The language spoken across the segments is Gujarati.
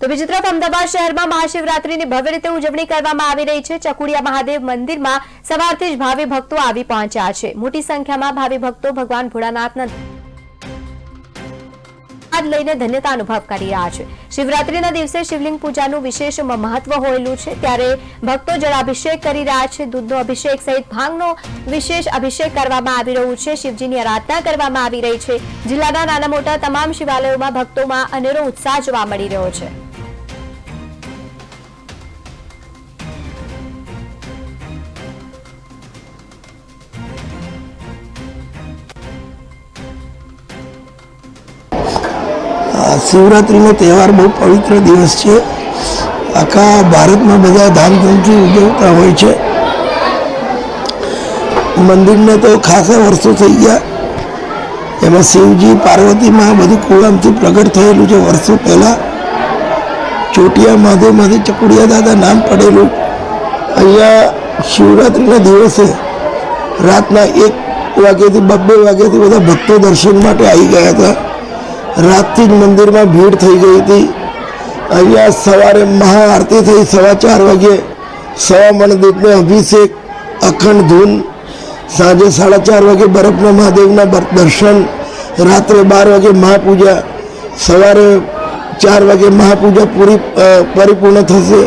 તો બીજી તરફ અમદાવાદ શહેરમાં મહાશિવરાત્રીની ભવ્ય રીતે ઉજવણી કરવામાં આવી રહી છે। ચકુડિયા મહાદેવ મંદિરમાં સવારથી જ ભાવિ ભક્તો આવી પહોંચ્યા છે। મોટી સંખ્યામાં ભાવિ ભક્તો ભગવાન ભોળાનાથના લઈને ધન્યતા અનુભવ કરી રહ્યા છે। શિવરાત્રીના દિવસે શિવલિંગ પૂજાનું વિશેષ મહત્વ હોયેલું છે, ત્યારે ભક્તો જળાભિષેક કરી રહ્યા છે। દૂધનો અભિષેક સહિત ભાંગનો વિશેષ અભિષેક કરવામાં આવી રહ્યું છે। શિવજીની આરાધના કરવામાં આવી રહી છે। જિલ્લાના નાના મોટા તમામ શિવાલયોમાં ભક્તોમાં અનેરો ઉત્સાહ જોવા મળી રહ્યો છે। શિવરાત્રીનો તહેવાર બહુ પવિત્ર દિવસ છે। આખા ભારતમાં બધા ધામધૂમથી ઉજવતા હોય છે। મંદિરને તો ખાસા વર્ષો થઈ ગયા। એમાં શિવજી પાર્વતીમાં બધું કુળામથી પ્રગટ થયેલું છે। વર્ષો પહેલાં ચોટિયા મહાદેવમાંથી ચકુડિયા દાદા નામ પડેલું। અહીંયા શિવરાત્રિના દિવસે રાતના 1 વાગ્યાથી 2 વાગ્યાથી બધા ભક્તો દર્શન માટે આવી ગયા હતા। રાતથી જ મંદિરમાં ભીડ થઈ ગઈ હતી। અહીંયા સવારે મહાઆરતી થઈ 4:15 વાગે। 1.25 મણ દૂધનો અભિષેક, અખંડ ધૂન। સાંજે 4:30 વાગે બરફના મહાદેવના દર્શન। રાત્રે 12 વાગે મહાપૂજા। સવારે 4 વાગે મહાપૂજા પરિપૂર્ણ થશે।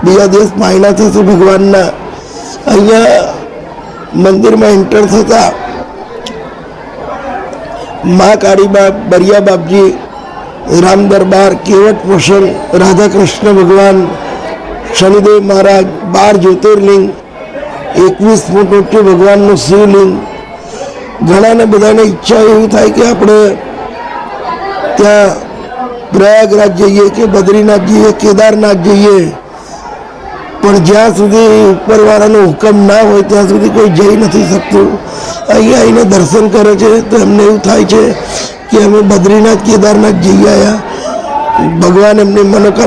બીજા દિવસ માયના થશે ભગવાનના। અહીંયા મંદિરમાં એન્ટર થતાં माँ कालीबा, बरिया बापजी, राम दरबार, केवट प्रसंग, राधा कृष्ण भगवान, शनिदेव महाराज, 12 ज्योतिर्लिंग, 21 फूट ऊंचું ભગવાનનું શિવલિંગ। ઘણાને બધાને ઈચ્છા એવું થાય કે આપણે ત્યાં પ્રયાગરાજ જઈએ કે બદ્રીનાથ જઈએ, કેદારનાથ જઈએ, પણ જ્યાં સુધી ઉપરવાળાનો હુકમ ના હોય ત્યાં સુધી કોઈ જઈ નથી શકતું। અહીંયા આવીને દર્શન કરે છે તો એમને એવું થાય છે કે અમે બદ્રીનાથ કેદારનાથ જઈ આવ્યા। ભગવાન એમની મનોકામના